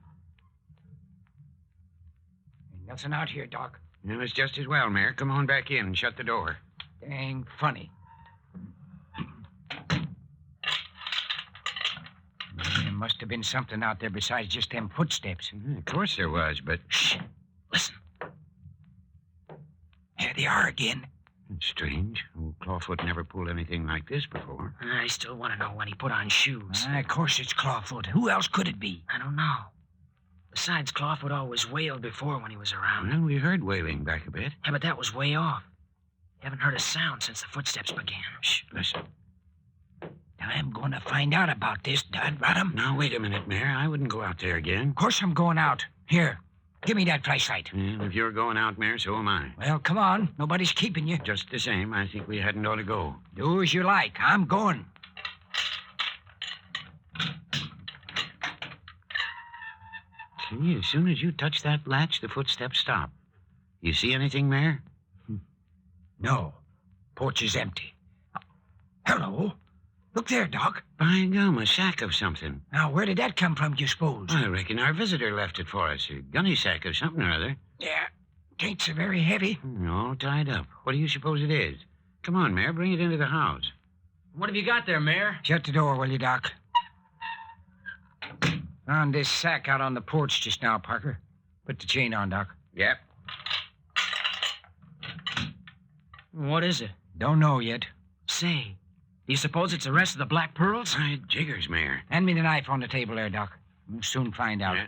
Ain't nothing out here, Doc. Well, it's just as well, Mayor. Come on back in and shut the door. Dang funny. There must have been something out there besides just them footsteps. Of course there was, but... Shh. Listen. Here they are again. It's strange. Old Clawfoot never pulled anything like this before. I still want to know when he put on shoes. Of course it's Clawfoot. Who else could it be? I don't know. Besides, Clawfoot always wailed before when he was around. Well, we heard wailing back a bit. Yeah, but that was way off. Haven't heard a sound since the footsteps began. Shh, listen. I'm going to find out about this, Dad Rodham. Now, wait a minute, Mayor. I wouldn't go out there again. Of course I'm going out. Here, give me that flashlight. Well, if you're going out, Mayor, so am I. Well, come on. Nobody's keeping you. Just the same, I think we hadn't ought to go. Do as you like. I'm going. See, as soon as you touch that latch, the footsteps stop. You see anything, Mayor? No. Porch is empty. Hello. Look there, Doc. By gum, a sack of something. Now, where did that come from, do you suppose? I reckon our visitor left it for us. A gunny sack of something or other. Yeah. Tain't so very heavy. All tied up. What do you suppose it is? Come on, Mayor. Bring it into the house. What have you got there, Mayor? Shut the door, will you, Doc? Found this sack out on the porch just now, Parker. Put the chain on, Doc. Yep. What is it? Don't know yet. Say, do you suppose it's the rest of the black pearls? Jiggers, Mayor. Hand me the knife on the table there, Doc. We'll soon find out. Yeah.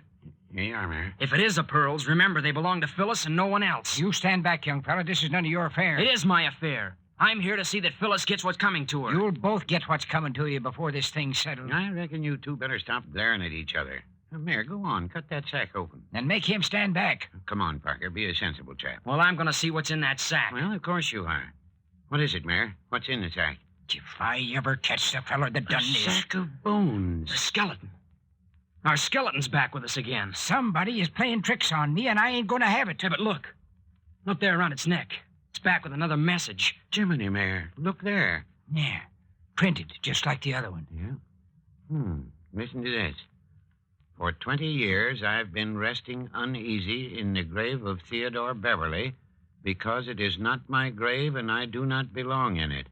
Here you are, Mayor. If it is the pearls, remember they belong to Phyllis and no one else. You stand back, young fella. This is none of your affair. It is my affair. I'm here to see that Phyllis gets what's coming to her. You'll both get what's coming to you before this thing's settled. I reckon you two better stop glaring at each other. Mayor, go on. Cut that sack open. And make him stand back. Come on, Parker. Be a sensible chap. Well, I'm going to see what's in that sack. Well, of course you are. What is it, Mayor? What's in the sack? If I ever catch the feller that done A this. sack of bones. The skeleton. Our skeleton's back with us again. Somebody is playing tricks on me, and I ain't going to have it. Hey, but look. Look there around its neck. It's back with another message. Jiminy, Mayor. Look there. Yeah, printed just like the other one. Yeah? Listen to this. For 20 years, I've been resting uneasy in the grave of Theodore Beverly because it is not my grave and I do not belong in it.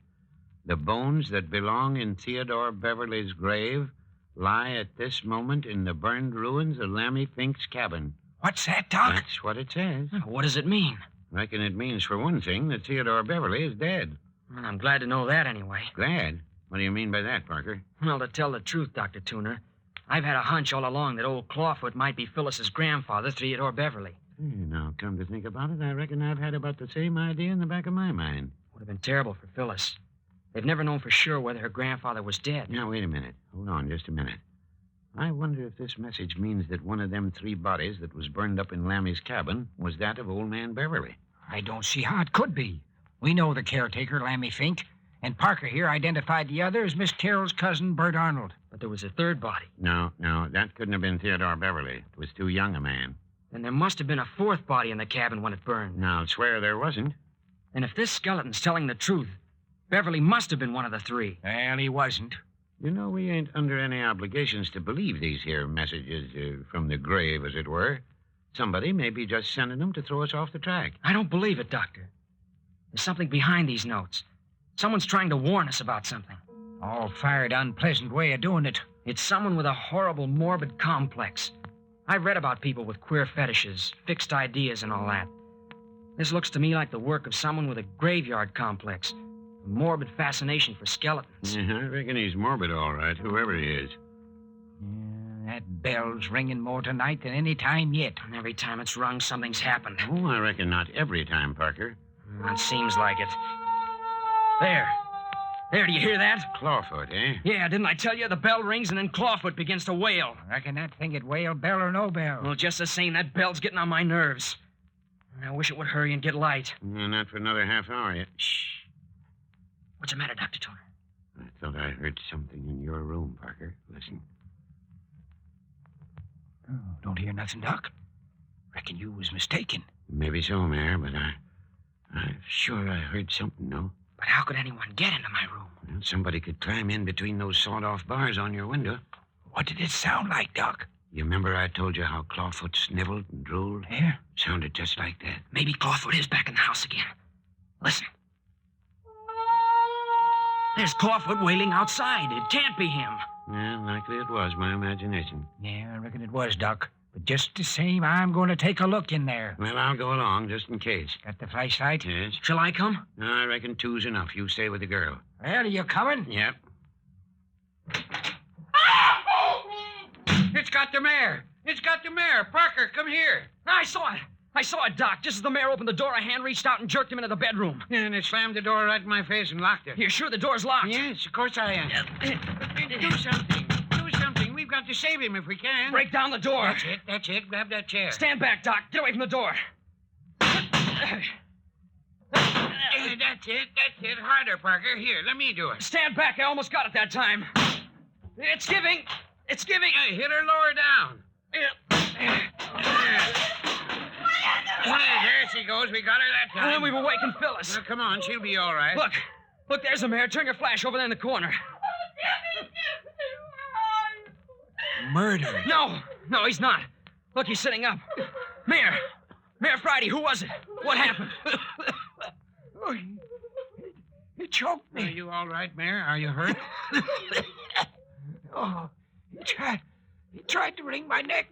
The bones that belong in Theodore Beverly's grave lie at this moment in the burned ruins of Lammy Fink's cabin. What's that, Doc? That's what it says. What does it mean? Reckon it means, for one thing, that Theodore Beverly is dead. Well, I'm glad to know that anyway. Glad? What do you mean by that, Parker? Well, to tell the truth, Dr. Tuner, I've had a hunch all along that old Clawfoot might be Phyllis's grandfather, Theodore Beverly. Now, come to think about it, I reckon I've had about the same idea in the back of my mind. Would have been terrible for Phyllis. They've never known for sure whether her grandfather was dead. Now, wait a minute. Hold on just a minute. I wonder if this message means that one of them 3 bodies that was burned up in Lammy's cabin was that of old man Beverly. I don't see how it could be. We know the caretaker, Lammy Fink, and Parker here identified the other as Miss Carroll's cousin, Bert Arnold. But there was a third body. No, that couldn't have been Theodore Beverly. It was too young a man. And there must have been a 4th body in the cabin when it burned. Now, I'll swear there wasn't. And if this skeleton's telling the truth, Beverly must have been one of the 3. Well, he wasn't. You know, we ain't under any obligations to believe these here messages from the grave, as it were. Somebody may be just sending them to throw us off the track. I don't believe it, Doctor. There's something behind these notes. Someone's trying to warn us about something. All fired unpleasant way of doing it. It's someone with a horrible, morbid complex. I've read about people with queer fetishes, fixed ideas, and all that. This looks to me like the work of someone with a graveyard complex, a morbid fascination for skeletons. Yeah, I reckon he's morbid, all right, whoever he is. Yeah, that bell's ringing more tonight than any time yet. And every time it's rung, something's happened. Oh, I reckon not every time, Parker. It seems like it. There. There, do you hear that? Clawfoot, eh? Yeah, didn't I tell you? The bell rings and then Clawfoot begins to wail. Reckon that thing would wail, bell or no bell. Well, just the same, that bell's getting on my nerves. I wish it would hurry and get light. Not for another half hour yet. Shh. What's the matter, Dr. Turner? I thought I heard something in your room, Parker. Listen. Oh, don't hear nothing, Doc. Reckon you was mistaken. Maybe so, Mayor, but I'm sure I heard something, no? But how could anyone get into my room? Well, somebody could climb in between those sawed-off bars on your window. What did it sound like, Doc? You remember I told you how Clawfoot sniveled and drooled? Yeah? Sounded just like that. Maybe Clawfoot is back in the house again. Listen. There's Clawfoot wailing outside. It can't be him. Yeah, likely it was my imagination. Yeah, I reckon it was, Doc. But just the same, I'm going to take a look in there. Well, I'll go along just in case. Got the flashlight? Yes? Shall I come? No, I reckon 2's enough. You stay with the girl. Well, are you coming? Yep. It's got the mare. It's got the mare. Parker, come here. I saw it. I saw it, Doc. Just as the mayor opened the door, a hand reached out and jerked him into the bedroom. And it slammed the door right in my face and locked it. You're sure the door's locked? Yes, of course I am. Do something. Do something. We've got to save him if we can. Break down the door. That's it. That's it. Grab that chair. Stand back, Doc. Get away from the door. That's it. That's it. Harder, Parker. Here, let me do it. Stand back. I almost got it that time. It's giving. It's giving. Hey, hit her lower down. There she goes. We got her that time. And then we've awakened Phyllis. Now, come on. She'll be all right. Look, there's the mayor. Turn your flash over there in the corner. Murder. No, he's not. Look, he's sitting up. Mayor Friday, who was it? What happened? Oh, he choked Are me. you all right, Mayor? Are you hurt? Oh, He tried to wring my neck.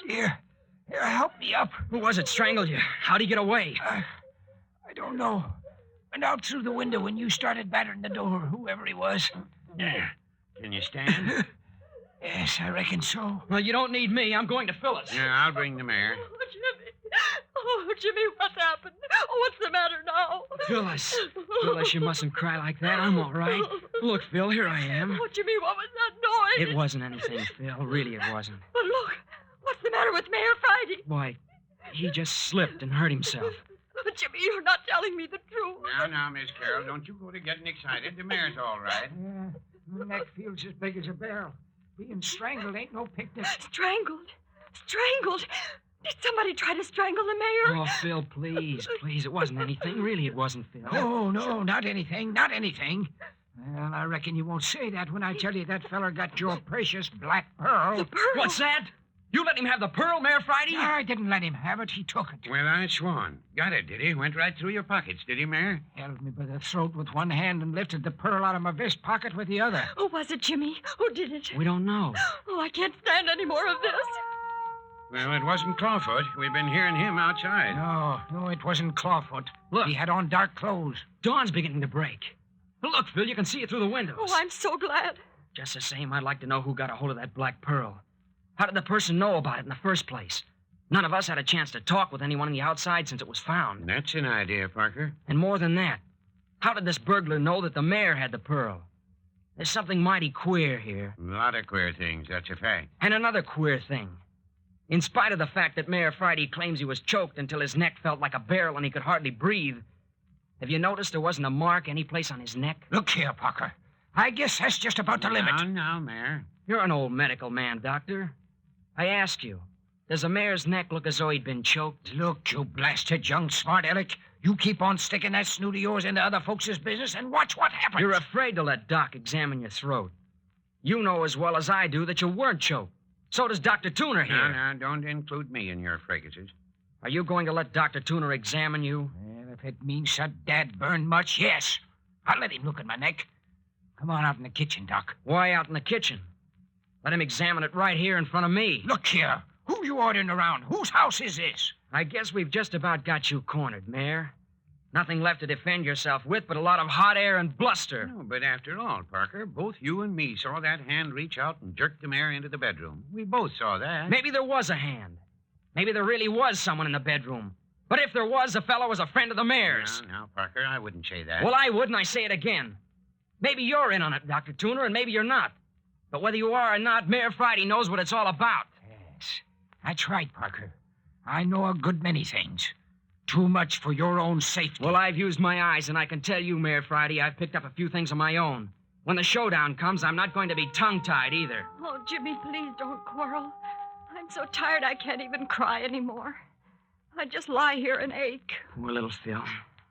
Here, help me up. Who was it strangled you? How'd he get away? I don't know. Went out through the window when you started battering the door, whoever he was. Can you stand? Yes, I reckon so. Well, you don't need me. I'm going to Phyllis. Yeah, I'll bring the mare. Oh, Jimmy. Oh, Jimmy, what's happened? Oh, what's the matter now? Phyllis. Phyllis, you mustn't cry like that. I'm all right. Look, Phil, here I am. Oh, Jimmy, what was that noise? It wasn't anything, Phil. Really, it wasn't. But look, what's the matter with Mayor Friday? Why, he just slipped and hurt himself. Oh, Jimmy, you're not telling me the truth. Now, Miss Carroll, don't you go to getting excited. The mare's all right. My neck feels as big as a barrel. Being strangled ain't no picnic. Strangled? Strangled? Did somebody try to strangle the mayor? Oh, Phil, please, please. It wasn't anything. Really, it wasn't, Phil. No, not anything, not anything. Well, I reckon you won't say that when I tell you that feller got your precious black pearl. The pearl? What's that? You let him have the pearl, Mayor Friday? I didn't let him have it. He took it. Well, I swan. Got it, did he? Went right through your pockets, did he, Mare? Held me by the throat with one hand and lifted the pearl out of my vest pocket with the other. Who was it, Jimmy? Who did it? We don't know. Oh, I can't stand any more of this. Well, it wasn't Clawfoot. We've been hearing him outside. No, it wasn't Clawfoot. Look. He had on dark clothes. Dawn's beginning to break. Look, Phil, you can see it through the windows. Oh, I'm so glad. Just the same, I'd like to know who got a hold of that black pearl. How did the person know about it in the first place? None of us had a chance to talk with anyone on the outside since it was found. That's an idea, Parker. And more than that, how did this burglar know that the mayor had the pearl? There's something mighty queer here. A lot of queer things, that's a fact. And another queer thing. In spite of the fact that Mayor Friday claims he was choked until his neck felt like a barrel and he could hardly breathe, have you noticed there wasn't a mark anyplace on his neck? Look here, Parker. I guess that's just about the limit. Now, Mare. You're an old medical man, Doctor. I ask you, does the mayor's neck look as though he'd been choked? Look, you blasted young smart aleck. You keep on sticking that snoot of yours into other folks' business and watch what happens. You're afraid to let Doc examine your throat. You know as well as I do that you weren't choked. So does Dr. Tuner here. Now, don't include me in your fracases. Are you going to let Dr. Tuner examine you? Well, if it means so dad burned much, yes. I'll let him look at my neck. Come on out in the kitchen, Doc. Why out in the kitchen? Let him examine it right here in front of me. Look here. Who you ordering around? Whose house is this? I guess we've just about got you cornered, Mayor. Nothing left to defend yourself with but a lot of hot air and bluster. No, but after all, Parker, both you and me saw that hand reach out and jerk the mare into the bedroom. We both saw that. Maybe there was a hand. Maybe there really was someone in the bedroom. But if there was, the fellow was a friend of the mayor's. Now, Parker, I wouldn't say that. Well, I would, and I say it again. Maybe you're in on it, Dr. Tuner, and maybe you're not. But whether you are or not, Mayor Friday knows what it's all about. Yes, that's right, Parker. I know a good many things. Too much for your own safety. Well, I've used my eyes, and I can tell you, Mayor Friday, I've picked up a few things of my own. When the showdown comes, I'm not going to be tongue-tied either. Oh, Jimmy, please don't quarrel. I'm so tired I can't even cry anymore. I just lie here and ache. Poor little Phil.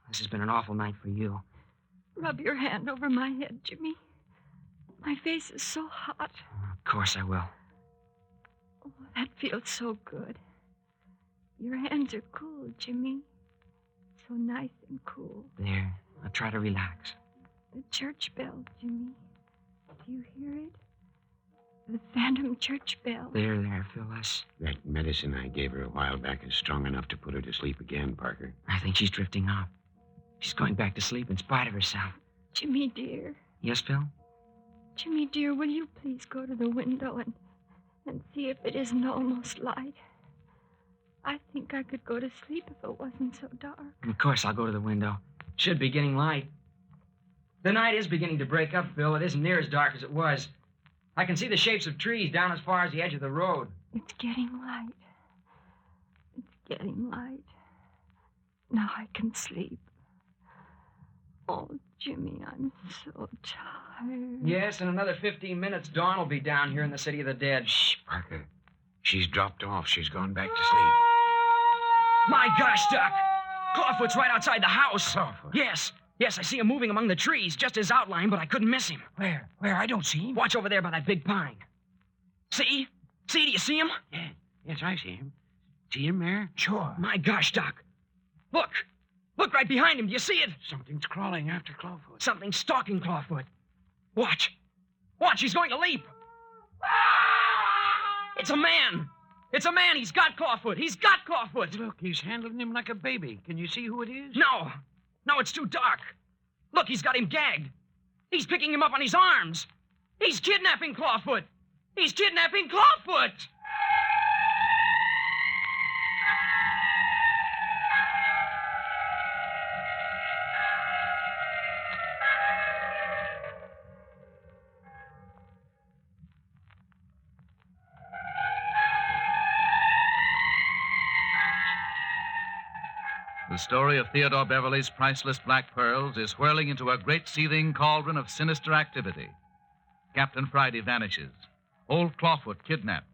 This has been an awful night for you. Rub your hand over my head, Jimmy. My face is so hot. Of course I will. Oh, that feels so good. Your hands are cool, Jimmy. So nice and cool. There. Now try to relax. The church bell, Jimmy. Do you hear it? The phantom church bell. There, Phyllis. That medicine I gave her a while back is strong enough to put her to sleep again, Parker. I think she's drifting off. She's going back to sleep in spite of herself. Jimmy, dear. Yes, Phil? Jimmy, dear, will you please go to the window and see if it isn't almost light? I think I could go to sleep if it wasn't so dark. Of course, I'll go to the window. Should be getting light. The night is beginning to break up, Phil. It isn't near as dark as it was. I can see the shapes of trees down as far as the edge of the road. It's getting light. It's getting light. Now I can sleep. Oh, Jimmy, I'm so tired. Yes, in another 15 minutes, Dawn will be down here in the City of the Dead. Shh, Parker. She's dropped off. She's gone back to sleep. My gosh, Doc! Clawfoot's right outside the house. Clawfoot? Yes, I see him moving among the trees, just his outline, but I couldn't miss him. Where? I don't see him. Watch over there by that big pine. See? Do you see him? Yeah. Yes, I see him. See him, Mare? Sure. My gosh, Doc. Look right behind him. Do you see it? Something's crawling after Clawfoot. Something's stalking Clawfoot. Watch, he's going to leap. It's a man! It's a man! He's got Clawfoot! He's got Clawfoot! Look, he's handling him like a baby. Can you see who it is? No! No, it's too dark. Look, he's got him gagged. He's picking him up on his arms. He's kidnapping Clawfoot! He's kidnapping Clawfoot! The story of Theodore Beverly's priceless black pearls is whirling into a great seething cauldron of sinister activity. Captain Friday vanishes. Old Clawfoot kidnapped.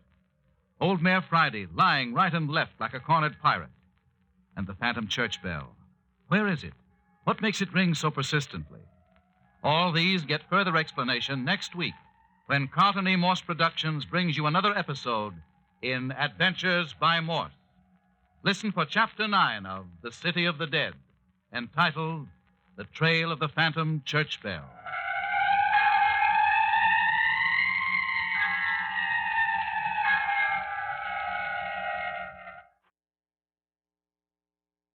Old Mayor Friday lying right and left like a cornered pirate. And the phantom church bell. Where is it? What makes it ring so persistently? All these get further explanation next week when Carlton E. Morse Productions brings you another episode in Adventures by Morse. Listen for Chapter 9 of The City of the Dead, entitled The Trail of the Phantom Church Bell.